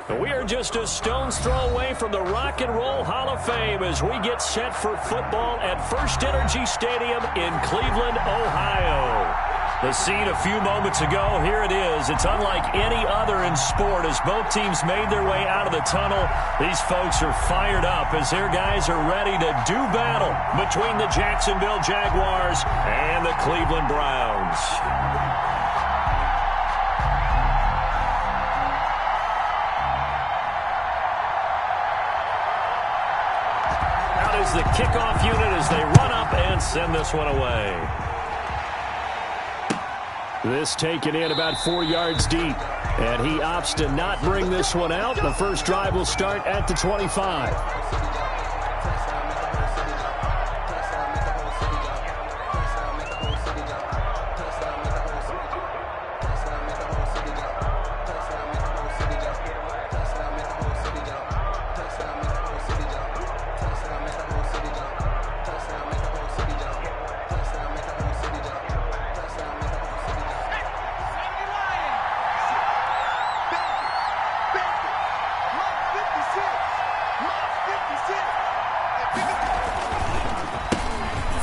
We are just a stone's throw away from the Rock and Roll Hall of Fame as we get set for football at First Energy Stadium in Cleveland, Ohio. The scene a few moments ago, here it is. It's unlike any other in sport as both teams made their way out of the tunnel. These folks are fired up as their guys are ready to do battle between the Jacksonville Jaguars and the Cleveland Browns. The kickoff unit as they run up and send this one away. This taken in about 4 yards deep, and he opts to not bring this one out. The first drive will start at the 25.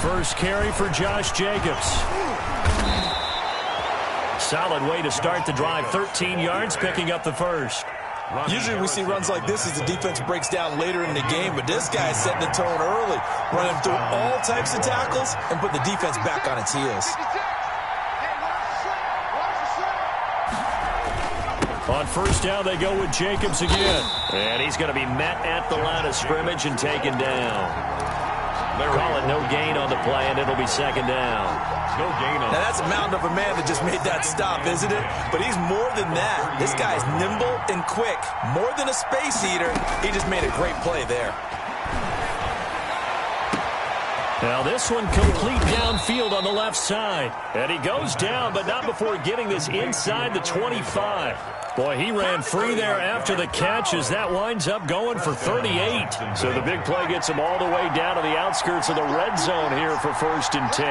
First carry for Josh Jacobs. Solid way to start the drive. 13 yards, picking up the first. Usually we see runs like this as the defense breaks down later in the game, but this guy is setting the tone early, running through all types of tackles and put the defense back on its heels. On first down, they go with Jacobs again. And he's going to be met at the line of scrimmage and taken down. Call it no gain on the play, and it'll be second down. No gain on. Now, that's a mountain of a man that just made that stop, isn't it? But he's more than that. This guy's nimble and quick. More than a space eater. He just made a great play there. Now this one complete downfield on the left side. And he goes down, but not before getting this inside the 25. Boy, he ran free there after the catch as that winds up going for 38. So the big play gets him all the way down to the outskirts of the red zone here for 1st and 10.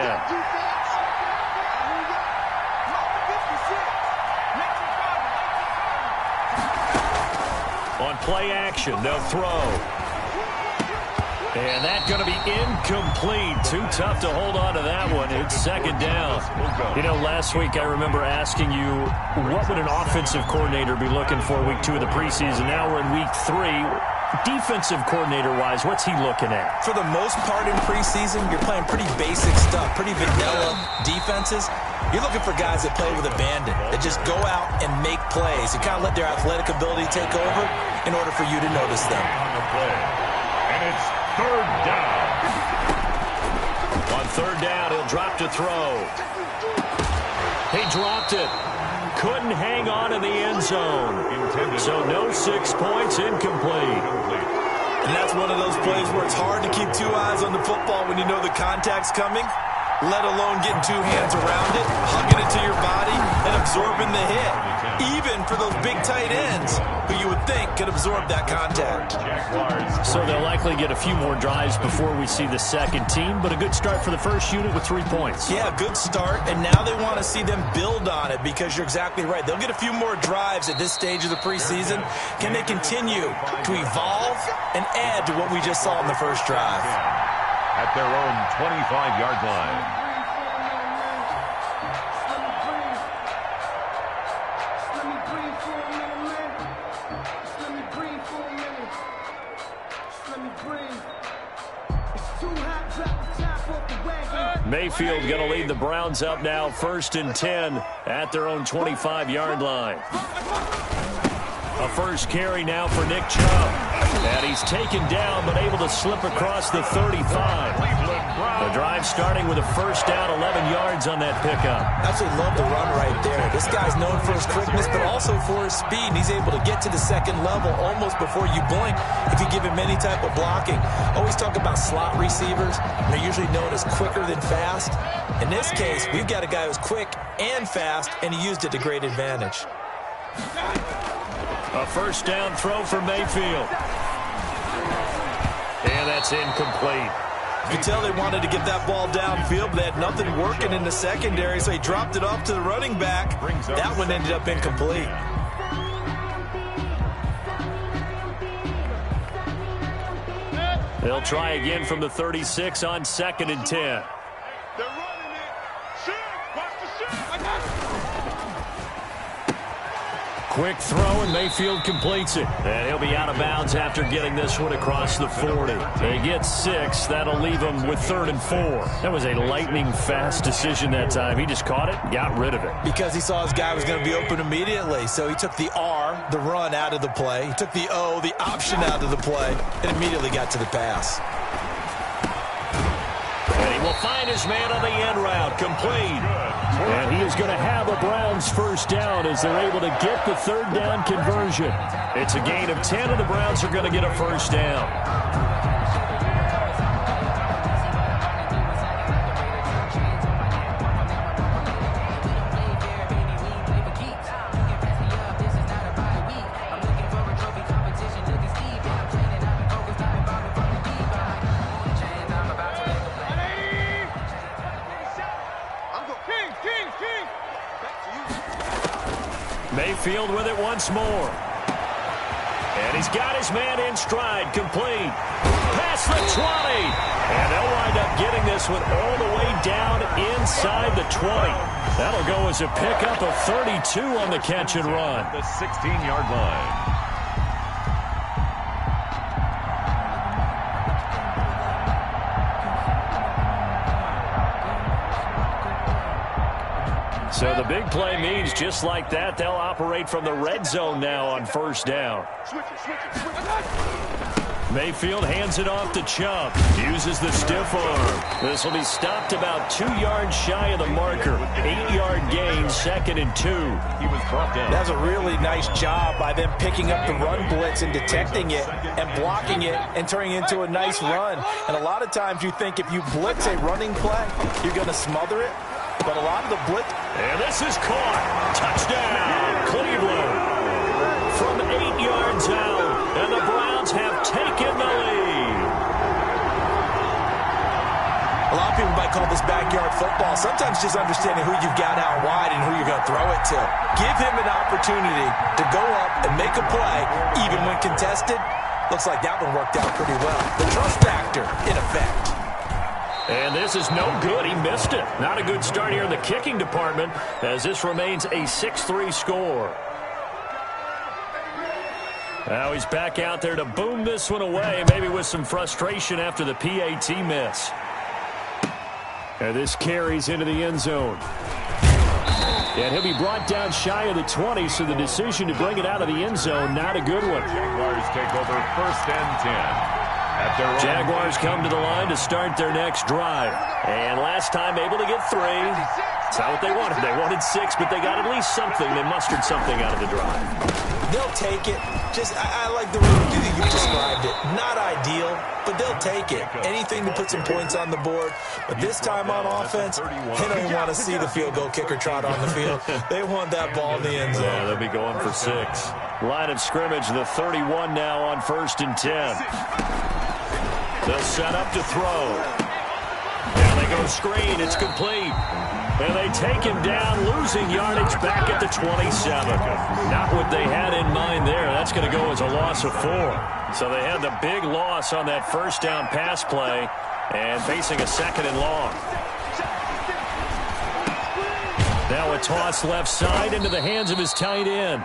On play action, they'll throw. And that's going to be incomplete. Too tough to hold on to that one. It's second down. You know, last week I remember asking you, what would an offensive coordinator be looking for week 2 of the preseason? Now we're in week 3. Defensive coordinator-wise, what's he looking at? For the most part in preseason, you're playing pretty basic stuff, pretty vanilla defenses. You're looking for guys that play with abandon, that just go out and make plays. You kind of let their athletic ability take over in order for you to notice them. And it's third down. On third down, he'll drop to throw. He dropped it. Couldn't hang on in the end zone. So no 6 points, incomplete. And that's one of those plays where it's hard to keep 2 eyes on the football when you know the contact's coming, let alone getting 2 hands around it, hugging it to your body, and absorbing the hit. Even for those big tight ends who you would think could absorb that contact. So they'll likely get a few more drives before we see the second team, but a good start for the first unit with 3 points. Yeah, good start, and now they want to see them build on it because you're exactly right. They'll get a few more drives at this stage of the preseason. Can they continue to evolve and add to what we just saw in the first drive? At their own 25-yard line. Mayfield going to lead the Browns up now, 1st and 10 at their own 25-yard line. A first carry now for Nick Chubb. And he's taken down but able to slip across the 35. The drive starting with a first down, 11 yards on that pickup. Absolutely love the run right there. This guy's known for his quickness but also for his speed. And he's able to get to the second level almost before you blink if you give him any type of blocking. Always talk about slot receivers. They're usually known as quicker than fast. In this case, we've got a guy who's quick and fast, and he used it to great advantage. A first down throw for Mayfield. And that's incomplete. You could tell they wanted to get that ball downfield, but they had nothing working in the secondary, so he dropped it off to the running back. That one ended up incomplete. They'll try again from the 36 on 2nd and 10. They're running it. Shoot. Watch the shoot. I got it. Quick throw, and Mayfield completes it. And he'll be out of bounds after getting this one across the 40. They get 6. That'll leave them with 3rd and 4. That was a lightning-fast decision that time. He just caught it and got rid of it. Because he saw his guy was going to be open immediately. So he took the R, the run, out of the play. He took the O, the option, out of the play, and immediately got to the pass. And he will find his man on the end route, complete. And he is going to have a Browns first down as they're able to get the 3rd down conversion. It's a gain of 10, and the Browns are going to get a first down. Mayfield with it once more. And he's got his man in stride, complete. Past the 20. And they'll wind up getting this one all the way down inside the 20. That'll go as a pickup of 32 on the catch and run. The 16-yard line. So the big play means just like that, they'll operate from the red zone now on first down. Mayfield hands it off to Chubb. Uses the stiff arm. This will be stopped about 2 yards shy of the marker. 8-yard gain, 2nd and 2. He was brought down. That's a really nice job by them picking up the run blitz and detecting it and blocking it and turning it into a nice run. And a lot of times you think if you blitz a running play, you're going to smother it. But a lot of the blitz. And this is caught. Touchdown, Cleveland. From 8 yards out, and the Browns have taken the lead. A lot of people might call this backyard football. Sometimes just understanding who you've got out wide and who you're going to throw it to. Give him an opportunity to go up and make a play, even when contested. Looks like that one worked out pretty well. The trust factor, in effect. And this is no good. He missed it. Not a good start here in the kicking department as this remains a 6-3 score. Now he's back out there to boom this one away, maybe with some frustration after the PAT miss. And this carries into the end zone. And he'll be brought down shy of the 20, so the decision to bring it out of the end zone, not a good one. Jaguars take over 1st and 10. Jaguars come to the line to start their next drive. And last time able to get 3. It's not what they wanted. They wanted 6, but they got at least something. They mustered something out of the drive. They'll take it. I like the way you described it. Not ideal, but they'll take it. Anything to put some points on the board. But this time on offense, they don't even want to see the field goal kicker trot on the field. They want that ball in the end zone. Yeah, they'll be going for 6. Line of scrimmage, the 31 now on 1st and 10. They'll set up to throw. And they go screen. It's complete. And they take him down, losing yardage back at the 27. Not what they had in mind there. That's going to go as a loss of 4. So they had the big loss on that first down pass play and facing a 2nd and long. Now a toss left side into the hands of his tight end.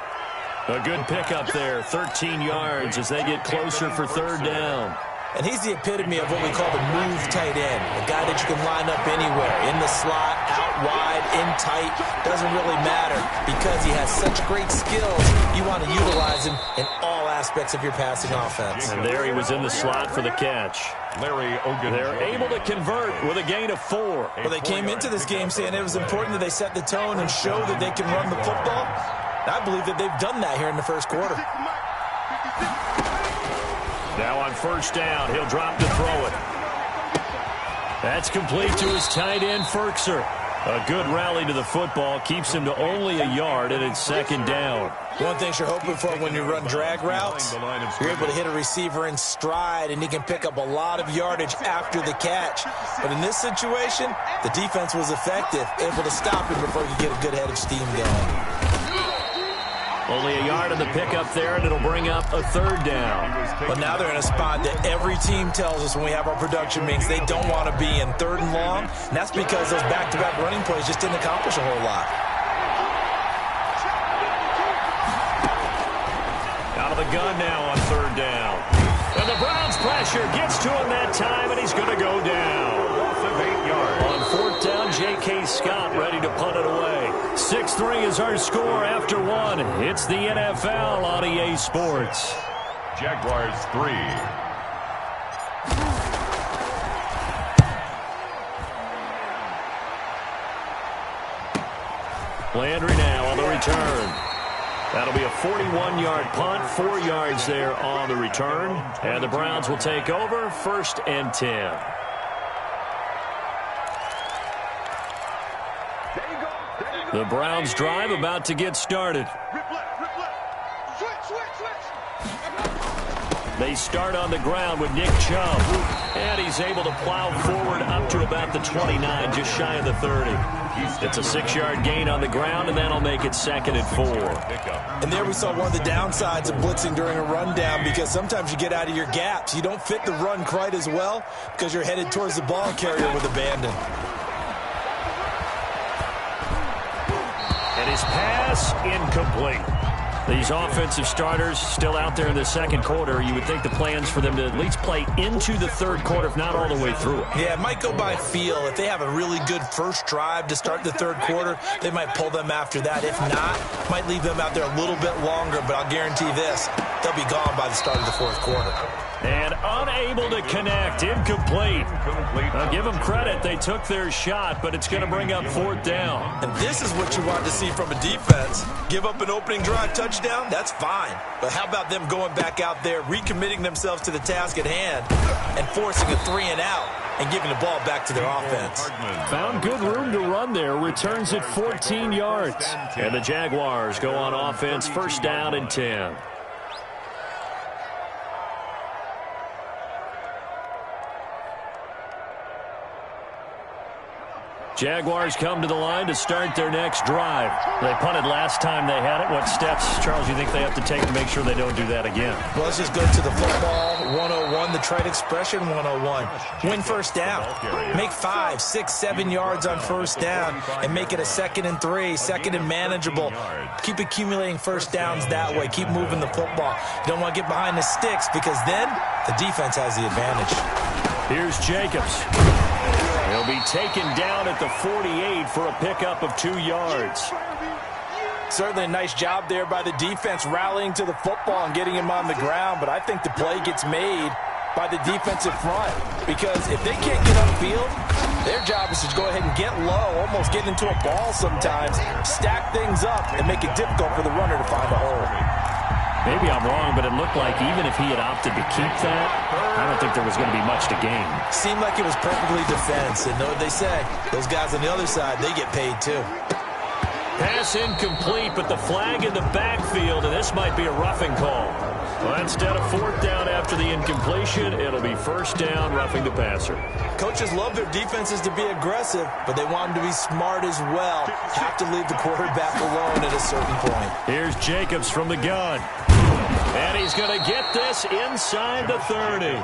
A good pickup there, 13 yards as they get closer for 3rd down. And he's the epitome of what we call the move tight end. A guy that you can line up anywhere. In the slot, out wide, in tight. Doesn't really matter because he has such great skills. You want to utilize him in all aspects of your passing offense. And there he was in the slot for the catch. They're able to convert with a gain of 4. Well, they came into this game saying it was important that they set the tone and show that they can run the football. I believe that they've done that here in the first quarter. Now on first down, he'll drop to throw it. That's complete to his tight end, Ferkser. A good rally to the football keeps him to only a yard, and it's 2nd down. One thing you're hoping for when you run drag routes, you're able to hit a receiver in stride, and he can pick up a lot of yardage after the catch. But in this situation, the defense was effective, able to stop him before he could get a good head of steam going. Only a yard in the pickup there, and it'll bring up a third down. But now they're in a spot that every team tells us when we have our production meetings they don't want to be in, 3rd and long. And that's because those back-to-back running plays just didn't accomplish a whole lot. Out of the gun now on 3rd down. And the Browns pressure gets to him that time, and he's going to go down. Loss of 8 yards. On 4th down, J.K. Scott ready to punt it away. 6-3 is our score after 1. It's the NFL on EA Sports. Jaguars 3. Landry now on the return. That'll be a 41-yard punt, 4 yards there on the return. And the Browns will take over, 1st and 10. The Browns drive about to get started. They start on the ground with Nick Chubb. And he's able to plow forward up to about the 29, just shy of the 30. It's a 6-yard gain on the ground, and that'll make it 2nd and 4. And there we saw one of the downsides of blitzing during a rundown, because sometimes you get out of your gaps. You don't fit the run quite as well because you're headed towards the ball carrier with abandon. And his pass incomplete. These offensive starters still out there in the 2nd quarter. You would think the plans for them to at least play into the 3rd quarter, if not all the way through it. Yeah, it might go by feel. If they have a really good first drive to start the 3rd quarter, they might pull them after that. If not, might leave them out there a little bit longer, but I'll guarantee this, they'll be gone by the start of the 4th quarter. And unable to connect, incomplete. I'll give them credit. They took their shot, but it's going to bring up 4th down. And this is what you want to see from a defense. Give up an opening drive touchdown, that's fine. But how about them going back out there, recommitting themselves to the task at hand, and forcing a 3 and out, and giving the ball back to their offense. Found good room to run there. Returns at 14 yards. And the Jaguars go on offense, 1st down and 10. Jaguars come to the line to start their next drive. They punted last time they had it. What steps, Charles, you think they have to take to make sure they don't do that again? Well, let's just go to the football 101, the trade expression 101. Win 1st down. Make 5, 6, 7 yards on 1st down and make it a 2nd and 3, 2nd and manageable. Keep accumulating 1st downs that way. Keep moving the football. You don't want to get behind the sticks because then the defense has the advantage. Here's Jacobs. He'll be taken down at the 48 for a pickup of 2 yards. Certainly a nice job there by the defense rallying to the football and getting him on the ground, but I think the play gets made by the defensive front because if they can't get upfield, their job is to go ahead and get low, almost get into a ball sometimes, stack things up, and make it difficult for the runner to find a hole. Maybe I'm wrong, but it looked like even if he had opted to keep that, I don't think there was going to be much to gain. Seemed like it was perfectly defense, and know what they say. Those guys on the other side, they get paid too. Pass incomplete, but the flag in the backfield, and this might be a roughing call. Well, instead of 4th down after the incompletion, it'll be 1st down, roughing the passer. Coaches love their defenses to be aggressive, but they want them to be smart as well. Have to leave the quarterback alone at a certain point. Here's Jacobs from the gun. And he's going to get this inside the 30.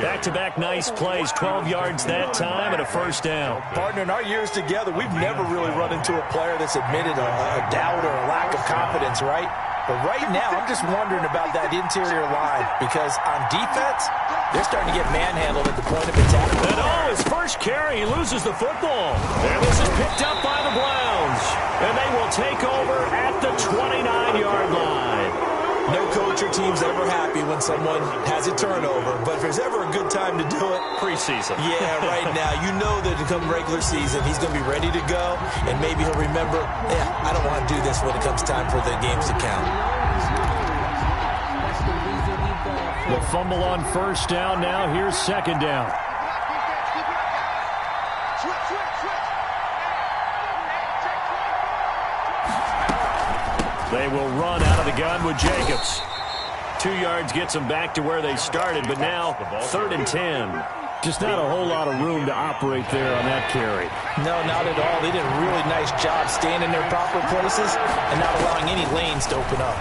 Back-to-back nice plays, 12 yards that time and a 1st down. Partner, in our years together, we've never really run into a player that's admitted a doubt or a lack of confidence, right? But right now, I'm just wondering about that interior line because on defense, they're starting to get manhandled at the point of attack. And his first carry, he loses the football. And this is picked up by the Browns. And they will take over at the 29-yard line. No coach or team's ever happy when someone has a turnover, but if there's ever a good time to do it, preseason. Yeah, right now. You know that come regular season, he's going to be ready to go, and maybe he'll remember, yeah, I don't want to do this when it comes time for the games to count. The fumble on 1st down now. Here's 2nd down. They will run out of the gun with Jacobs. 2 yards gets them back to where they started, but now 3rd and 10. Just not a whole lot of room to operate there on that carry. No, not at all. They did a really nice job staying in their proper places and not allowing any lanes to open up.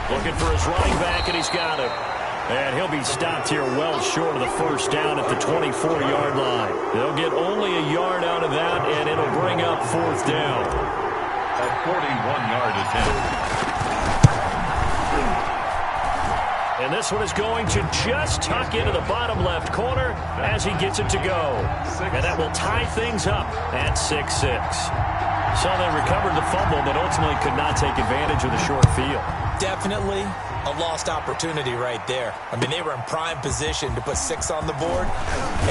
Looking for his running back, and he's got it. And he'll be stopped here well short of the first down at the 24-yard line. They'll get only a yard out of that, and it'll bring up fourth down. A 41-yard attempt. And this one is going to just tuck into the bottom left corner as he gets it to go. And that will tie things up at 6-6. So they recovered the fumble, but ultimately could not take advantage of the short field. Definitely a lost opportunity right there. I mean, they were in prime position to put 6 on the board.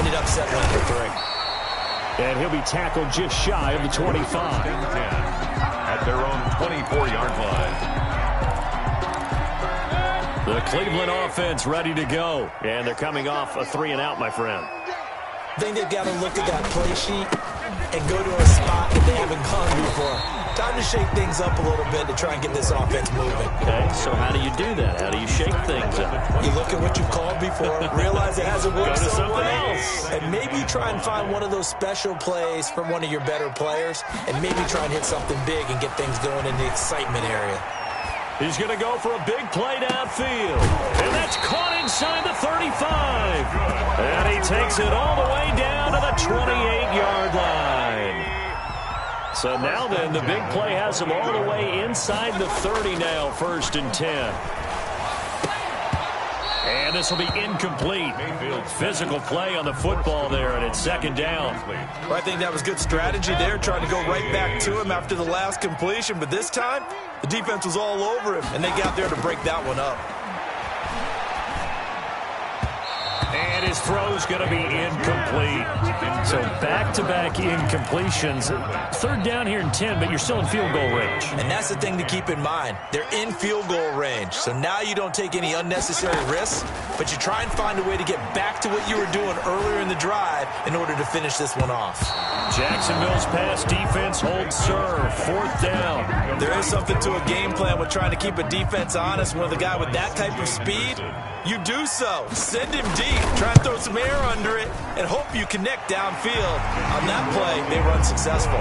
Ended up settling for 3. And he'll be tackled just shy of the 25. At their own 24-yard line. The Cleveland offense ready to go. And they're coming off a 3-and-out, my friend. I think they've got to look at that play sheet and go to a spot that they haven't gone before. Time to shake things up a little bit to try and get this offense moving. Okay, so how do you do that? How do you shake things up? You look at what you called before, realize it hasn't worked Go to so something well, else. and maybe try and find one of those special plays from one of your better players, and maybe try and hit something big and get things going in the excitement area. He's going to go for a big play downfield. And that's caught inside the 35. And he takes it all the way down to the 28-yard line. So now then, the big play has him all the way inside the 30 now, 1st and 10. And this will be incomplete. Physical play on the football there, and it's 2nd down. Well, I think that was good strategy there, trying to go right back to him after the last completion. But this time, the defense was all over him, and they got there to break that one up. And his throw's going to be incomplete. So back-to-back incompletions. 3rd down here and 10, but you're still in field goal range. And that's the thing to keep in mind. They're in field goal range. So now you don't take any unnecessary risks, but you try and find a way to get back to what you were doing earlier in the drive in order to finish this one off. Jacksonville's pass defense holds serve. 4th down. There is something to a game plan with trying to keep a defense honest. When the guy with that type of speed, you do so. Send him deep. Try and throw some air under it and hope you connect downfield. On that play, they run successful.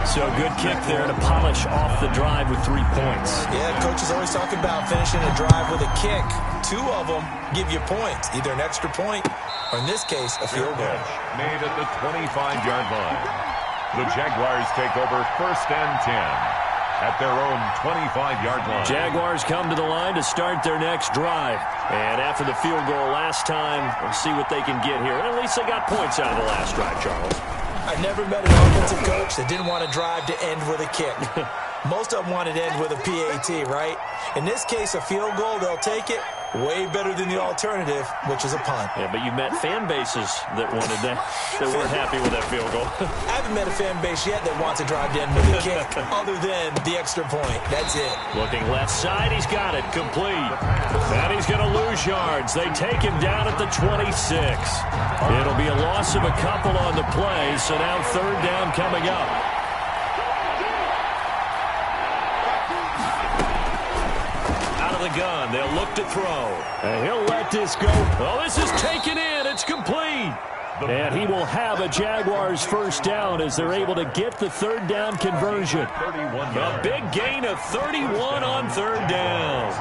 So good kick there to polish off the drive with 3 points. Yeah, coaches always talk about finishing a drive with a kick. 2 of them give you points, either an extra point or, in this case, a field goal. Made at the 25-yard line. The Jaguars take over 1st and 10. At their own 25-yard line. Jaguars come to the line to start their next drive. And after the field goal last time, we'll see what they can get here. And at least they got points out of the last drive, Charles. I've never met an offensive coach that didn't want a drive to end with a kick. Most of them want it to end with a PAT, right? In this case, a field goal, they'll take it. Way better than the alternative, which is a punt. Yeah, but you met fan bases that wanted that, that weren't happy with that field goal. I haven't met a fan base yet that wants a drive to end with a kick, other than the extra point. That's it. Looking left side, he's got it, complete. And he's going to lose yards. They take him down at the 26. It'll be a loss of a couple on the play, so now 3rd down coming up. The gun. They'll look to throw. And he'll let this go. Oh, this is taken in. It's complete. And he will have a Jaguars 1st down as they're able to get the 3rd down conversion. A big gain of 31 on 3rd down.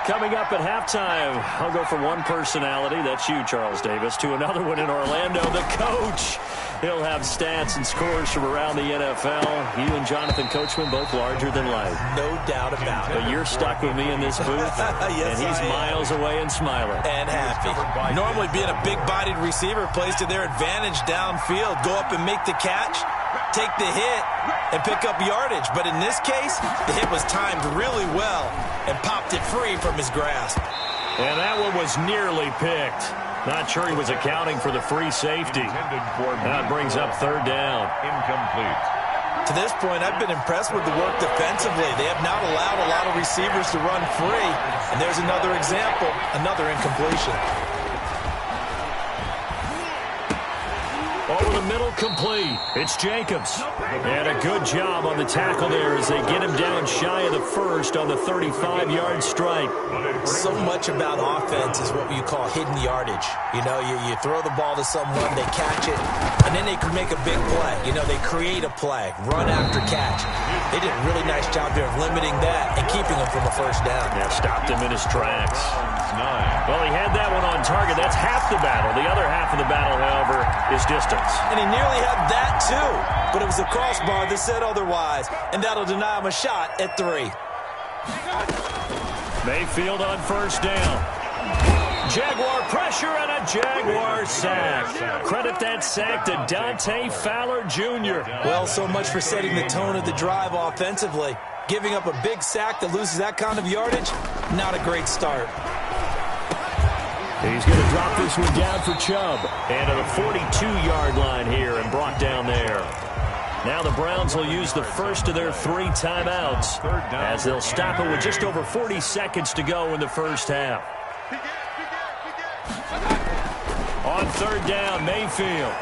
Coming up at halftime, I'll go from one personality, that's you, Charles Davis, to another one in Orlando, the coach. He'll have stats and scores from around the NFL. You and Jonathan Coachman, both larger than life. No doubt about it. But you're stuck with me in this booth, yes, and he's miles away and smiling. And happy. Normally being a big-bodied receiver plays to their advantage downfield. Go up and make the catch, take the hit, and pick up yardage. But in this case, the hit was timed really well and popped it free from his grasp. And that one was nearly picked. Not sure he was accounting for the free safety. That brings up 3rd down. Incomplete. To this point, I've been impressed with the work defensively. They have not allowed a lot of receivers to run free. And there's another example, another incompletion. Over the middle complete. It's Jacobs. And a good job on the tackle there as they get him down shy of the first on the 35-yard strike. So much about offense is what you call hidden yardage. You know, you throw the ball to someone, they catch it, and then they can make a big play. You know, they create a play, run after catch. They did a really nice job there of limiting that and keeping him from a first down. Yeah, stopped him in his tracks. Well, he had that one on target. That's half the battle. The other half of the battle, however, is distance. And he nearly had that, too. But it was a crossbar that said otherwise, and that'll deny him a shot at 3. Mayfield on first down. Jaguar pressure and a Jaguar sack. Credit that sack to Dante Fowler Jr. Well, so much for setting the tone of the drive offensively. Giving up a big sack that loses that kind of yardage, not a great start. He's going to drop this one down for Chubb. And to the 42-yard line here and brought down there. Now the Browns will use the first of their 3 timeouts as they'll stop it with just over 40 seconds to go in the first half. On third down, Mayfield.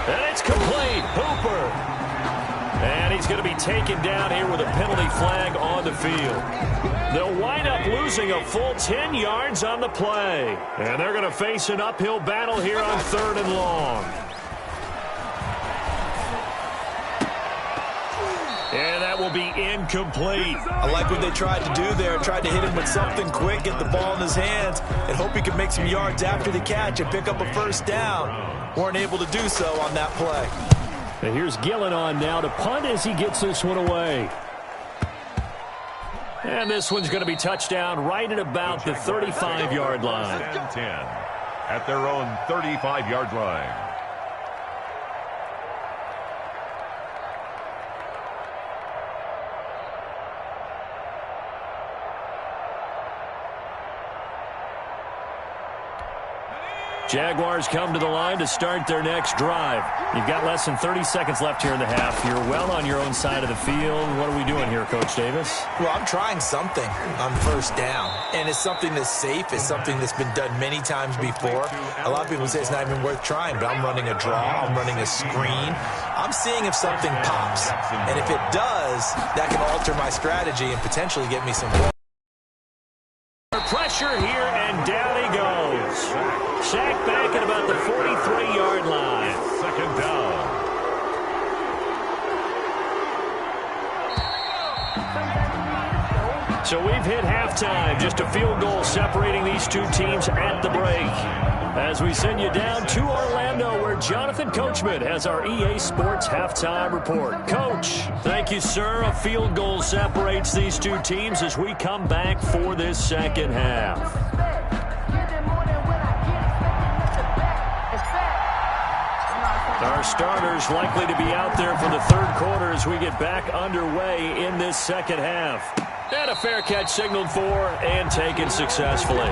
And it's complete. Hooper. And he's going to be taken down here with a penalty flag on the field. They'll wind up losing a full 10 yards on the play. And they're going to face an uphill battle here on third and long. And that will be incomplete. I like what they tried to do there. Tried to hit him with something quick, get the ball in his hands, and hope he could make some yards after the catch and pick up a first down. Weren't able to do so on that play. And here's Gillen on now to punt as he gets this one away. And this one's going to be touchdown right at about the 35-yard line. 10 at their own 35-yard line. Jaguars come to the line to start their next drive. You've got less than 30 seconds left here in the half. You're well on your own side of the field. What are we doing here, Coach Davis? Well, I'm trying something on first down, and it's something that's safe. It's something that's been done many times before. A lot of people say it's not even worth trying, but I'm running a draw. I'm running a screen. I'm seeing if something pops, and if it does, that can alter my strategy and potentially get me some points. Pressure here, and down he goes. Sacked back at about the 43-yard line. Second down. So we've hit halftime. Just a field goal separating these two teams at the break. As we send you down to Orlando, where Jonathan Coachman has our EA Sports Halftime Report. Coach, thank you, sir. A field goal separates these two teams as we come back for this second half. Our starters likely to be out there for the third quarter as we get back underway in this second half. And a fair catch signaled for and taken successfully.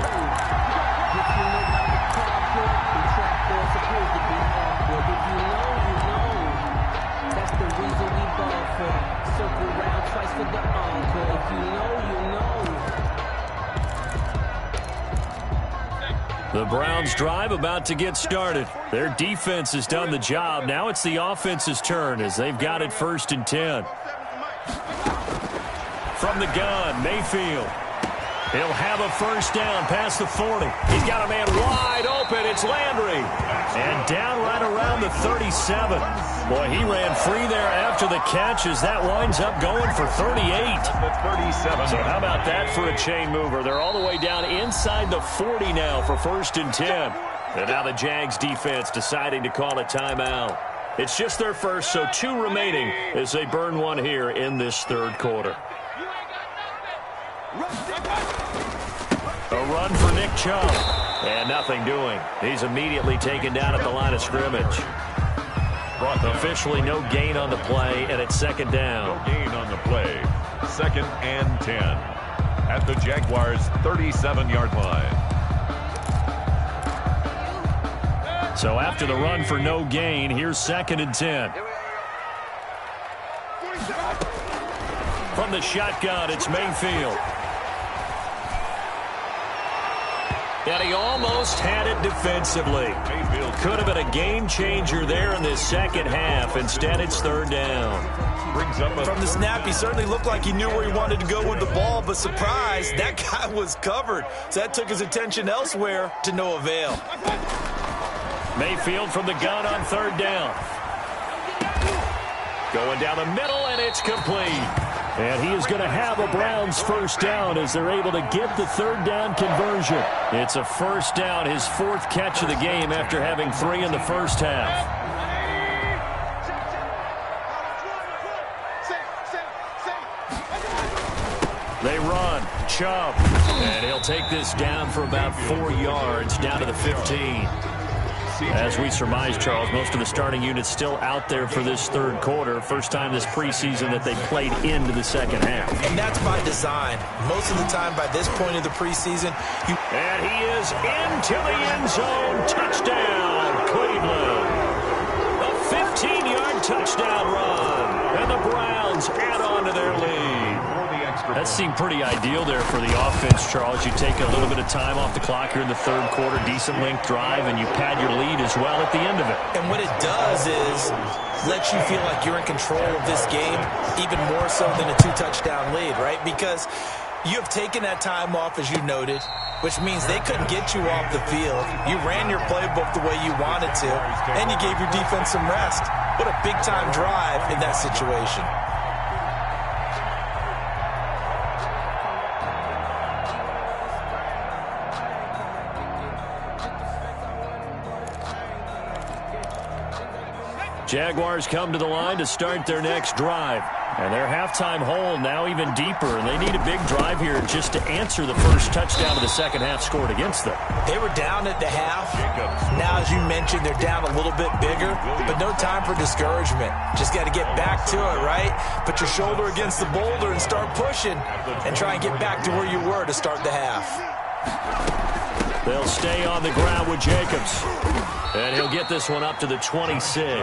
The Browns drive about to get started. Their defense has done the job. Now it's the offense's turn as they've got it 1st and 10. From the gun, Mayfield. He'll have a first down past the 40. He's got a man wide open. It's Landry. And down right around the 37. Boy, he ran free there after the catch as that winds up going for 38. So how about that for a chain mover? They're all the way down inside the 40 now for 1st and 10. And now the Jags defense deciding to call a timeout. It's just their first, so 2 remaining as they burn one here in this third quarter. A run for Nick Chubb. And nothing doing. He's immediately taken down at the line of scrimmage. Officially no gain on the play, and it's second down. No gain on the play. 2nd and 10 at the Jaguars' 37-yard line. So after the run for no gain, here's 2nd and 10. From the shotgun, it's Mayfield. And he almost had it defensively. Could have been a game changer there in this second half. Instead, it's third down. From the snap, he certainly looked like he knew where he wanted to go with the ball, but surprise, that guy was covered. So that took his attention elsewhere to no avail. Mayfield from the gun on third down. Going down the middle, and it's complete. And he is going to have a Browns first down as they're able to get the third down conversion. It's a first down, his fourth catch of the game after having 3 in the first half. They run. Chubb. And he'll take this down for about 4 yards, down to the 15. As we surmise, Charles, most of the starting units still out there for this third quarter. First time this preseason that they played into the second half. And that's by design. Most of the time by this point of the preseason. And he is into the end zone. Touchdown, Cleveland. A 15-yard touchdown run. And the Browns add on to their lead. That seemed pretty ideal there for the offense, Charles. You take a little bit of time off the clock here in the third quarter, decent length drive, and you pad your lead as well at the end of it. And what it does is lets you feel like you're in control of this game, even more so than a 2-touchdown lead, right? Because you have taken that time off, as you noted, which means they couldn't get you off the field. You ran your playbook the way you wanted to, and you gave your defense some rest. What a big-time drive in that situation. Jaguars come to the line to start their next drive. And their halftime hole now even deeper, and they need a big drive here just to answer the first touchdown of the second half scored against them. They were down at the half. Now, as you mentioned, they're down a little bit bigger, but no time for discouragement. Just got to get back to it, right? Put your shoulder against the boulder and start pushing and try and get back to where you were to start the half. They'll stay on the ground with Jacobs. And he'll get this one up to the 26.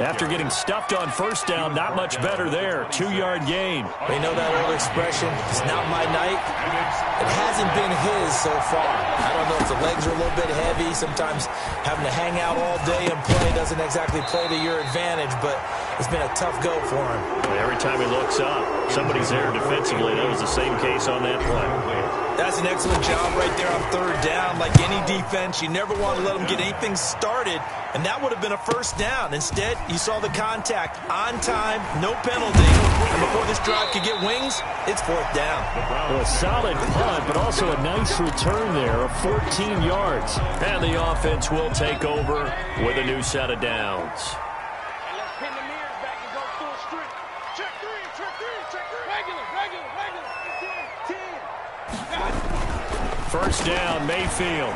After getting stuffed on first down, not much better there. 2-yard gain. You know that old expression, it's not my night. It hasn't been his so far. I don't know if the legs are a little bit heavy. Sometimes having to hang out all day and play doesn't exactly play to your advantage, but it's been a tough go for him. Every time he looks up, somebody's there defensively. That was the same case on that play. That's an excellent job right there on third down. Like any defense, you never want to let them get anything started, and that would have been a first down. Instead, you saw the contact on time, no penalty, and before this drive could get wings, it's fourth down. Well, a solid punt, but also a nice return there of 14 yards. And the offense will take over with a new set of downs. First down, Mayfield.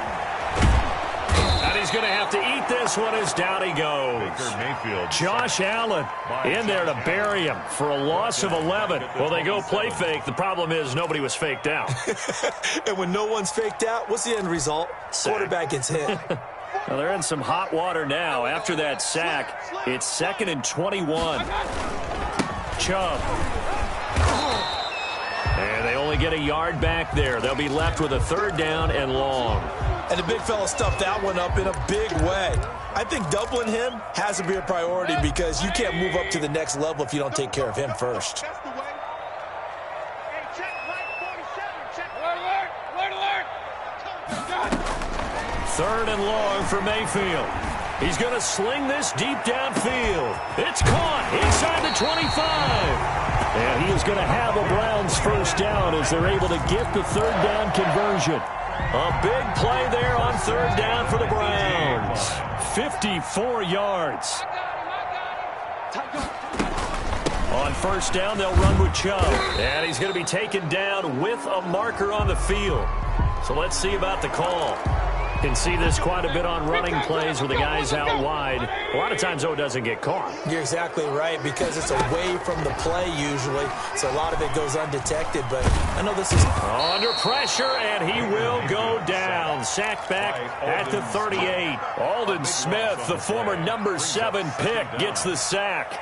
And he's going to have to eat this one as down he goes. Josh Allen in there to bury him for a loss of 11. Well, they go play fake. The problem is nobody was faked out. And when no one's faked out, what's the end result? Sack. Quarterback gets hit. Well, they're in some hot water now. After that sack, it's 2nd and 21. Chubb. And they only get a yard back there. They'll be left with a third down and long. And the big fella stuffed that one up in a big way. I think doubling him has to be a priority because you can't move up to the next level if you don't take care of him first. Third and long for Mayfield. He's going to sling this deep downfield. It's caught inside the 25. And he is going to have a Browns first down as they're able to get the third down conversion. A big play there on third down for the Browns. 54 yards. On first down, they'll run with Chubb. And he's going to be taken down with a marker on the field. So let's see about the call. Can see this quite a bit on running plays with the guys out wide. A lot of times, though, it doesn't get caught. You're exactly right because it's away from the play usually, so a lot of it goes undetected. But I know this is under pressure, and he will go down. Sacked back at the 38. Aldon Smith, the former number 7 pick, gets the sack.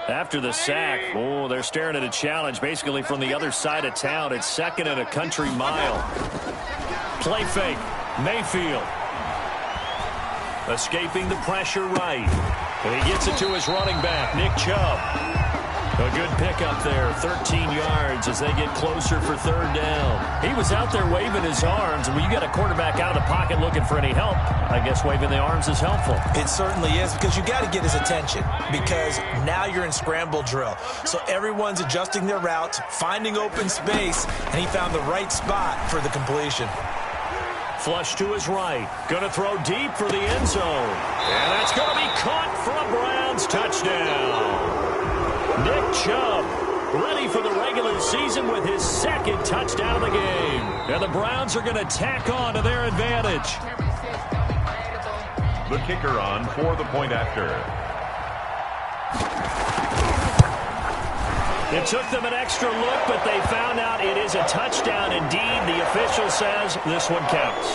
After the sack, they're staring at a challenge basically from the other side of town. It's 2nd and a country mile. Play fake. Mayfield. Escaping the pressure right. And he gets it to his running back, Nick Chubb. A good pickup there, 13 yards as they get closer for 3rd down. He was out there waving his arms, and when you got a quarterback out of the pocket looking for any help, I guess waving the arms is helpful. It certainly is, because you got to get his attention, because now you're in scramble drill. So everyone's adjusting their routes, finding open space, and he found the right spot for the completion. Flush to his right. Going to throw deep for the end zone. And that's going to be caught for a Browns touchdown. Nick Chubb ready for the regular season with his 2nd touchdown of the game. And the Browns are going to tack on to their advantage. The kicker on for the point after. It took them an extra look, but they found out it is a touchdown indeed. The official says this one counts.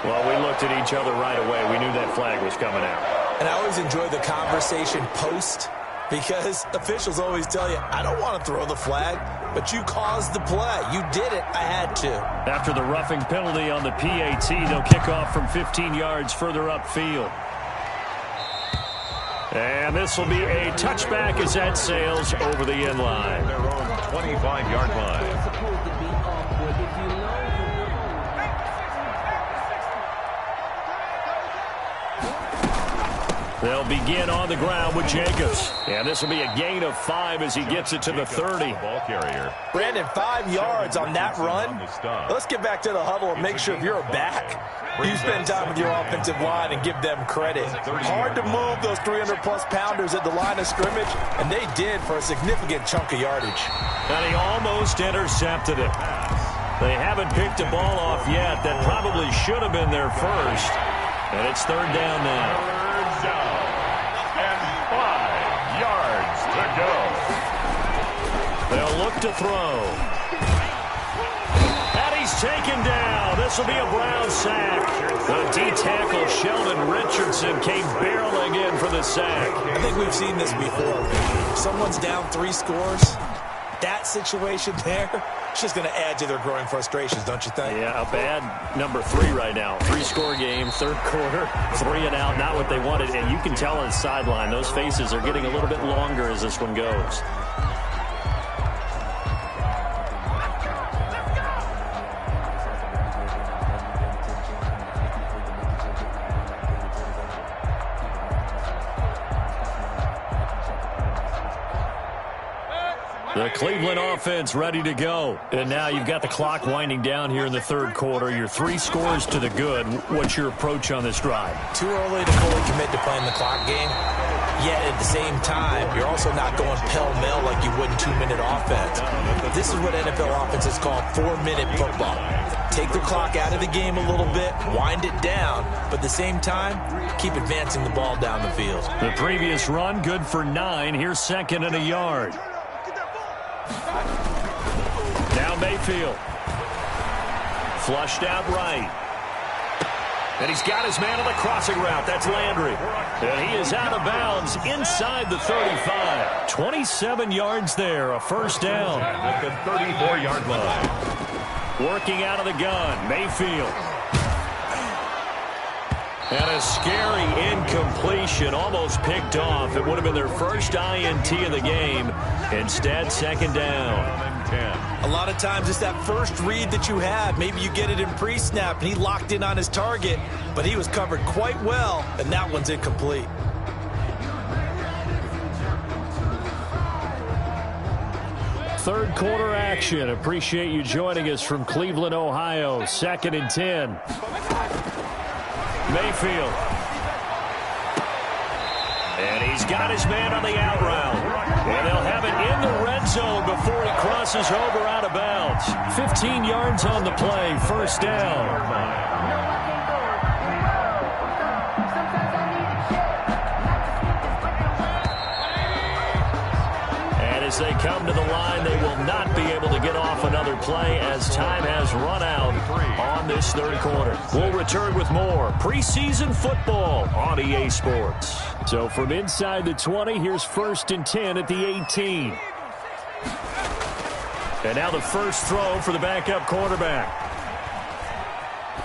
Well, we looked at each other right away. We knew that flag was coming out. And I always enjoy the conversation post, because officials always tell you, I don't want to throw the flag, but you caused the play. You did it. I had to. After the roughing penalty on the PAT, they'll kick off from 15 yards further upfield. And this will be a touchback as that sails over the end line. Their own 25-yard line. They'll begin on the ground with Jacobs. And this will be a gain of 5 as he gets it to the 30. Ball carrier. Brandon, 5 yards on that run. Let's get back to the huddle and make sure if you're a back, you spend time with your offensive line and give them credit. Hard to move those 300-plus pounders at the line of scrimmage, and they did for a significant chunk of yardage. And he almost intercepted it. They haven't picked a ball off yet. That probably should have been their first. And it's 3rd down now. And 5 yards to go. They'll look to throw. And he's taken down. This will be a Brown sack. The D-tackle Sheldon Richardson came barreling in for the sack. I think we've seen this before. Someone's down 3 scores. That situation there, it's just going to add to their growing frustrations, don't you think? Yeah, a bad number 3 right now. 3-score game, 3rd quarter, 3 and out, not what they wanted. And you can tell on the sideline, those faces are getting a little bit longer as this one goes. The Cleveland offense ready to go. And now you've got the clock winding down here in the 3rd quarter. You're 3 scores to the good. What's your approach on this drive? Too early to fully commit to playing the clock game. Yet at the same time, you're also not going pell-mell like you would in 2-minute offense. This is what NFL offenses call 4-minute football. Take the clock out of the game a little bit, wind it down, but at the same time, keep advancing the ball down the field. The previous run, good for 9. Here's 2nd and a yard. Now Mayfield. Flushed out right. And he's got his man on the crossing route. That's Landry. And he is out of bounds inside the 35. 27 yards there, a 1st down. At the 34-yard line. Working out of the gun, Mayfield. And a scary incompletion, almost picked off. It would have been their first INT of the game. Instead, 2nd down. A lot of times it's that first read that you have. Maybe you get it in pre-snap, and he locked in on his target, but he was covered quite well, and that one's incomplete. Third quarter action. Appreciate you joining us from Cleveland, Ohio. 2nd and 10. Mayfield. And he's got his man on the out route. And they'll have it in the red zone before he crosses over out of bounds. 15 yards on the play. 1st down. As they come to the line, they will not be able to get off another play as time has run out on on this third quarter. We'll return with more preseason football on EA Sports. So from inside the 20, here's 1st and 10 at the 18. And now the first throw for the backup quarterback.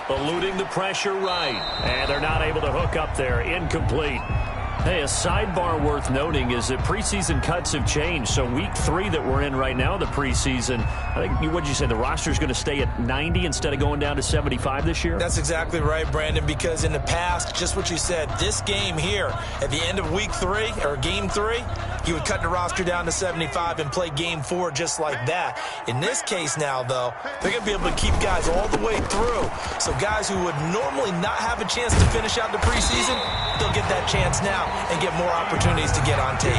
Eluding the pressure right. And they're not able to hook up there. Incomplete. Hey, a sidebar worth noting is that preseason cuts have changed. So week 3 that we're in right now, the preseason, I think, what did you say, the roster's going to stay at 90 instead of going down to 75 this year? That's exactly right, Brandon, because in the past, just what you said, this game here, at the end of week 3, or game 3, you would cut the roster down to 75 and play game 4 just like that. In this case now, though, they're going to be able to keep guys all the way through. So guys who would normally not have a chance to finish out the preseason, they'll get that chance now and get more opportunities to get on tape.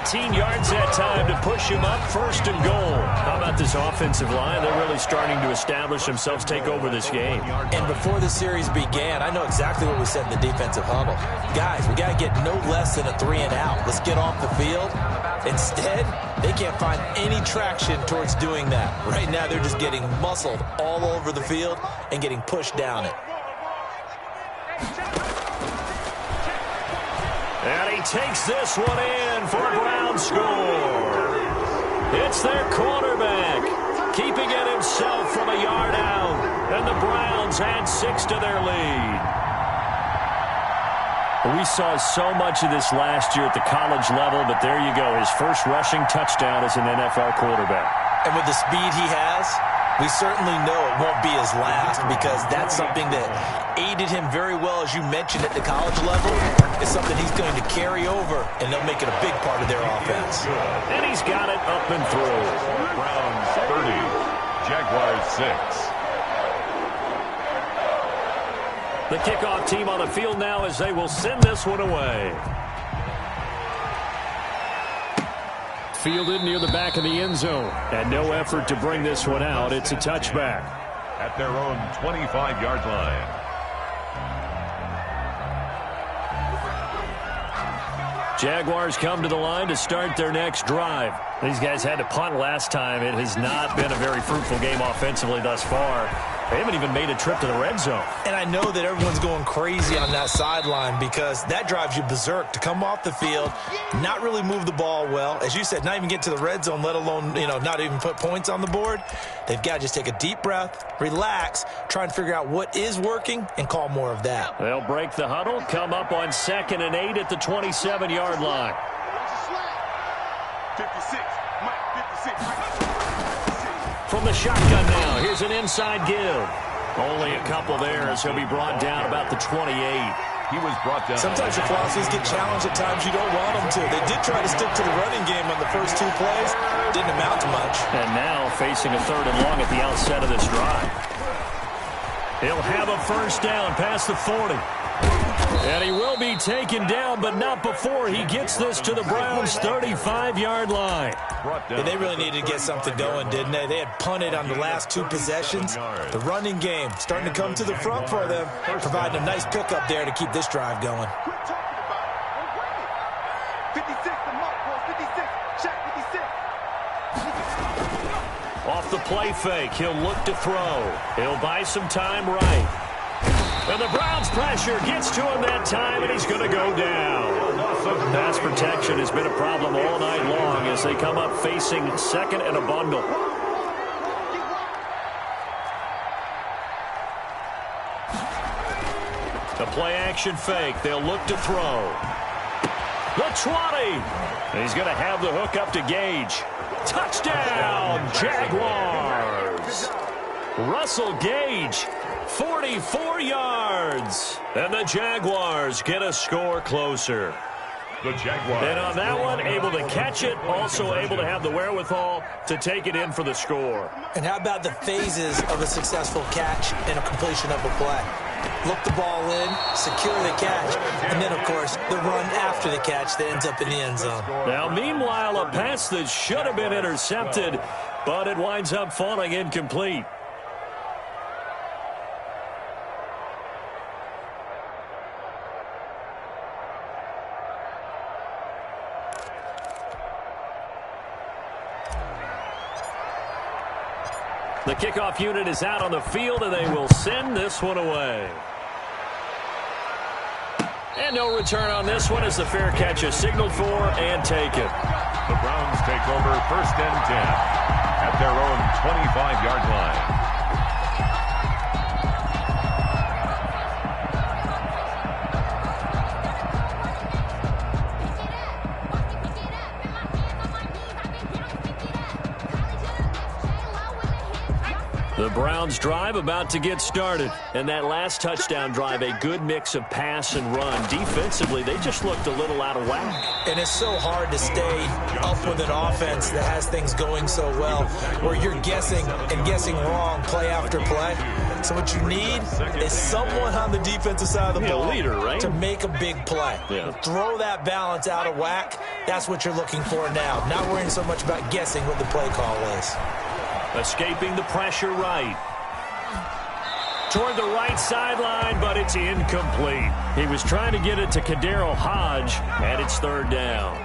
18 yards that time to push him up, 1st and goal. How about this offensive line? They're really starting to establish themselves, take over this game. And before the series began, I know exactly what we said in the defensive huddle. Guys, we got to get no less than a 3 and out. Let's get off the field. Instead, they can't find any traction towards doing that. Right now, they're just getting muscled all over the field and getting pushed down it. And he takes this one in for a Brown score. It's their quarterback, keeping it himself from a yard out. And the Browns add 6 to their lead. We saw so much of this last year at the college level, but there you go. His first rushing touchdown as an NFL quarterback. And with the speed he has, we certainly know it won't be his last, because that's something that aided him very well, as you mentioned, at the college level. It's something he's going to carry over, and they'll make it a big part of their offense. And he's got it up and through. Browns 30, Jaguars 6. The kickoff team on the field now as they will send this one away. Fielded near the back of the end zone. And no effort to bring this one out. It's a touchback. At their own 25-yard line. Jaguars come to the line to start their next drive. These guys had to punt last time. It has not been a very fruitful game offensively thus far. They haven't even made a trip to the red zone. And I know that everyone's going crazy on that sideline, because that drives you berserk to come off the field, not really move the ball well. As you said, not even get to the red zone, let alone, not even put points on the board. They've got to just take a deep breath, relax, try and figure out what is working, and call more of that. They'll break the huddle, come up on 2nd and 8 at the 27-yard line. 56, Mike, 56. From the shotgun now, here's an inside give. Only a couple there as he'll be brought down about the 28. He was brought down. Sometimes your philosophies get challenged at times you don't want them to. They did try to stick to the running game on the first 2 plays. Didn't amount to much. And now facing a 3rd and long at the outset of this drive. He'll have a first down past the 40. And he will be taken down, but not before he gets this to the Browns' 35-yard line. And they really needed to get something going, didn't they? They had punted on the last 2 possessions. The running game starting to come to the front for them, providing a nice pickup there to keep this drive going. 56, the mark was 56. Check 56. Off the play fake, he'll look to throw. He'll buy some time right. And the Browns pressure gets to him that time, and he's going to go down. Pass protection has been a problem all night long as they come up facing 2nd and a bundle. The play action fake. They'll look to throw. The 20. And he's going to have the hook up to Gage. Touchdown, Jaguars. Russell Gage, 44 yards. And the Jaguars get a score closer. The Jaguars. And on that one, able to catch it, also able to have the wherewithal to take it in for the score. And how about the phases of a successful catch and a completion of a play? Look the ball in, secure the catch, and then, of course, the run after the catch that ends up in the end zone. Now, meanwhile, a pass that should have been intercepted, but it winds up falling incomplete. The kickoff unit is out on the field, and they will send this one away. And no return on this one as the fair catch is signaled for and taken. The Browns take over 1st and 10 at their own 25-yard line. The Browns drive about to get started. And that last touchdown drive, a good mix of pass and run. Defensively, they just looked a little out of whack. And it's so hard to stay up with an offense that has things going so well, where you're guessing and guessing wrong play after play. So what you need is someone on the defensive side of the ball leader, right? to make a big play. Yeah. Throw that balance out of whack. That's what you're looking for now. Not worrying so much about guessing what the play call is. Escaping the pressure right. Toward the right sideline, but it's incomplete. He was trying to get it to Kadero Hodge, and it's 3rd down.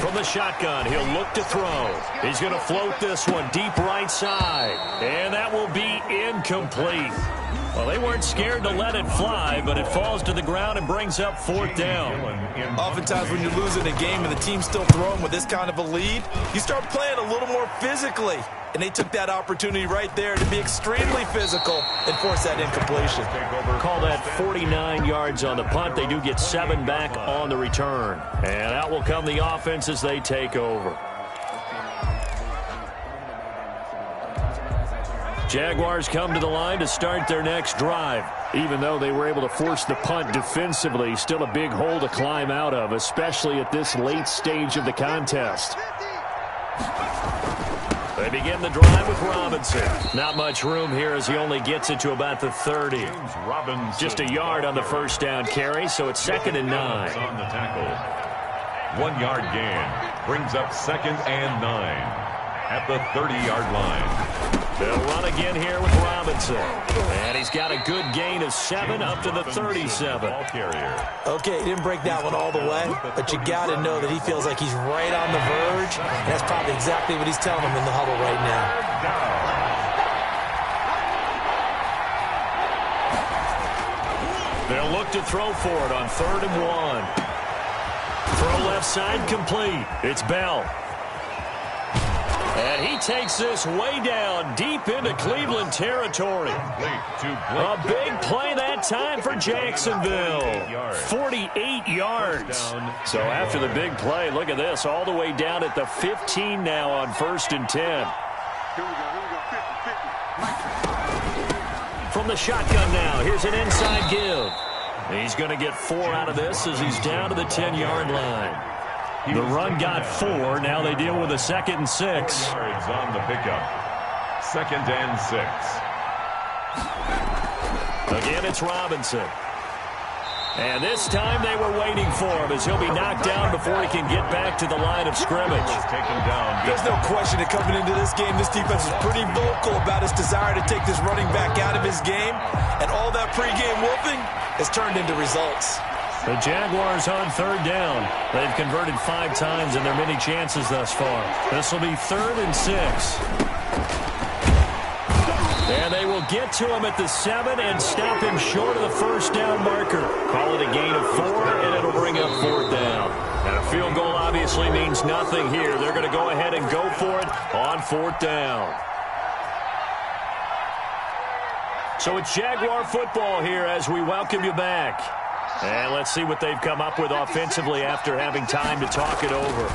From the shotgun, he'll look to throw. He's going to float this one deep right side, and that will be incomplete. Well, they weren't scared to let it fly, but it falls to the ground and brings up 4th down. Oftentimes when you're losing a game and the team's still throwing with this kind of a lead, you start playing a little more physically. And they took that opportunity right there to be extremely physical and force that incompletion. Call that 49 yards on the punt. They do get 7 back on the return. And out will come the offense as they take over. Jaguars come to the line to start their next drive. Even though they were able to force the punt defensively, still a big hole to climb out of, especially at this late stage of the contest. They begin the drive with Robinson. Not much room here as he only gets it to about the 30. Just a yard on the 1st down carry, so it's 2nd and 9. On the tackle. 1-yard gain brings up 2nd and 9 at the 30-yard line. They'll run again here with Robinson. And he's got a good gain of 7 up to the 37. Okay, he didn't break that one all the way, but you got to know that he feels like he's right on the verge, and that's probably exactly what he's telling him in the huddle right now. They'll look to throw for it on 3rd and 1. Throw left side complete. It's Bell. And he takes this way down deep into Cleveland territory. A big play that time for Jacksonville. 48 yards. So after the big play, look at this, all the way down at the 15 now on 1st and 10. From the shotgun now, here's an inside give. He's going to get 4 out of this as he's down to the 10-yard line. The run got 4. Now they deal with a 2nd and 6. Yards on the pickup. 2nd and 6. Again, it's Robinson. And this time they were waiting for him as he'll be knocked down before he can get back to the line of scrimmage. Taken down. There's no question that coming into this game, this defense is pretty vocal about its desire to take this running back out of his game. And all that pregame whooping has turned into results. The Jaguars on 3rd down. They've converted 5 times in their many chances thus far. This will be 3rd and 6. And they will get to him at the 7 and stop him short of the 1st down marker. Call it a gain of 4, and it'll bring up 4th down. And a field goal obviously means nothing here. They're going to go ahead and go for it on 4th down. So it's Jaguar football here as we welcome you back. And let's see what they've come up with offensively after having time to talk it over.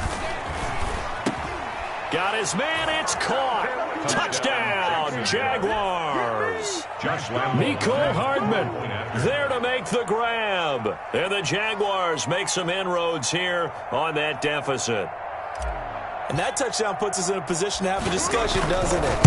Got his man, it's caught. Touchdown, Jaguars. Mecole Hardman there to make the grab. And the Jaguars make some inroads here on that deficit. And that touchdown puts us in a position to have a discussion, doesn't it?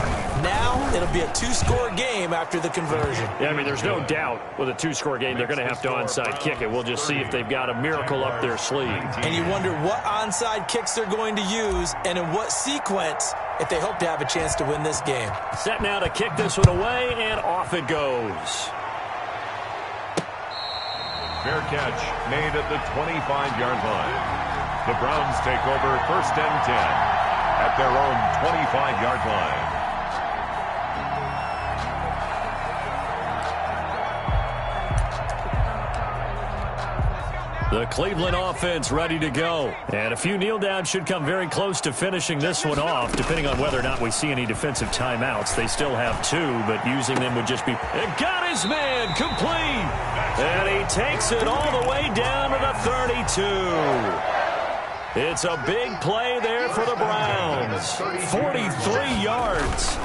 Now it'll be a 2-score game after the conversion. Yeah, I mean, there's no doubt with a 2-score game they're going to have to onside kick it. We'll just see if they've got a miracle up their sleeve. And you wonder what onside kicks they're going to use and in what sequence if they hope to have a chance to win this game. Set now to kick this one away, and off it goes. Fair catch made at the 25-yard line. The Browns take over 1st and 10 at their own 25-yard line. The Cleveland offense ready to go. And a few kneel downs should come very close to finishing this one off, depending on whether or not we see any defensive timeouts. They still have 2, but using them would just be... It got his man complete. And he takes it all the way down to the 32. It's a big play there for the Browns. 43 yards.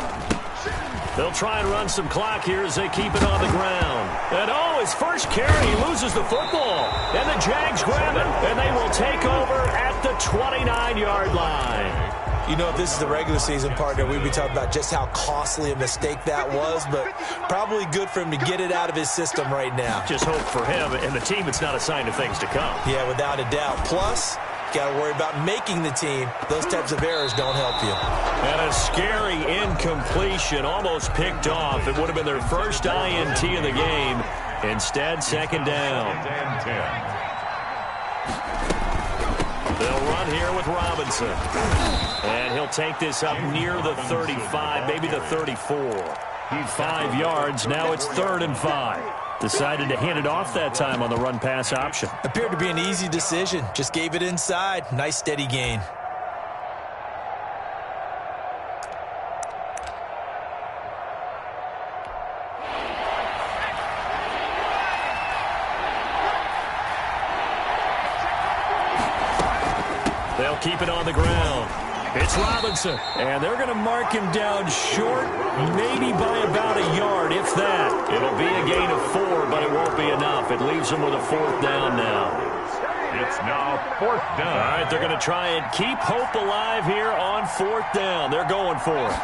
They'll try and run some clock here as they keep it on the ground. And his first carry, he loses the football. And the Jags grab it, and they will take over at the 29-yard line. You know, if this is the regular season, partner, we'd be talking about just how costly a mistake that was, but probably good for him to get it out of his system right now. Just hope for him and the team it's not a sign of things to come. Yeah, without a doubt. Plus, got to worry about making the team. Those types of errors don't help you. And a scary incompletion, almost picked off. It would have been their first INT of the game. Instead, second down. They'll run here with Robinson. And he'll take this up near the 35, maybe the 34. 5 yards, now it's 3rd and 5. Decided to hand it off that time on the run-pass option. Appeared to be an easy decision. Just gave it inside. Nice steady gain. They'll keep it on the ground. It's Robinson, and they're going to mark him down short, maybe by about a yard, if that. It'll be a gain of 4, but it won't be enough. It leaves them with a 4th down now. It's now 4th down. All right, they're going to try and keep hope alive here on 4th down. They're going for it.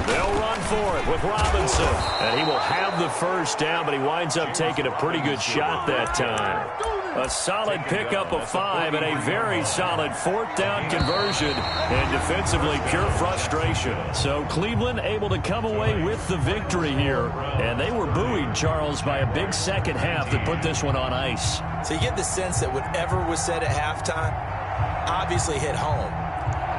They'll run for it with Robinson, and he will have the first down, but he winds up taking a pretty good shot that time. A solid pickup of 5 and a very solid 4th down conversion, and defensively pure frustration. So Cleveland able to come away with the victory here, and they were buoyed, Charles, by a big second half that put this one on ice. So you get the sense that whatever was said at halftime obviously hit home.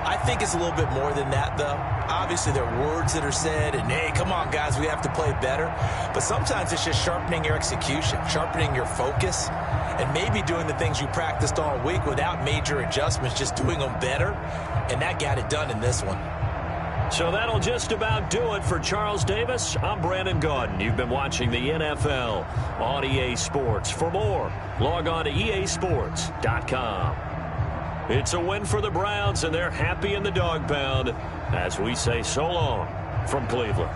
I think it's a little bit more than that, though. Obviously, there are words that are said, and, hey, come on, guys, we have to play better. But sometimes it's just sharpening your execution, sharpening your focus, and maybe doing the things you practiced all week without major adjustments, just doing them better. And that got it done in this one. So that'll just about do it for Charles Davis. I'm Brandon Gaudin. You've been watching the NFL on EA Sports. For more, log on to easports.com. It's a win for the Browns, and they're happy in the dog pound as we say so long from Cleveland.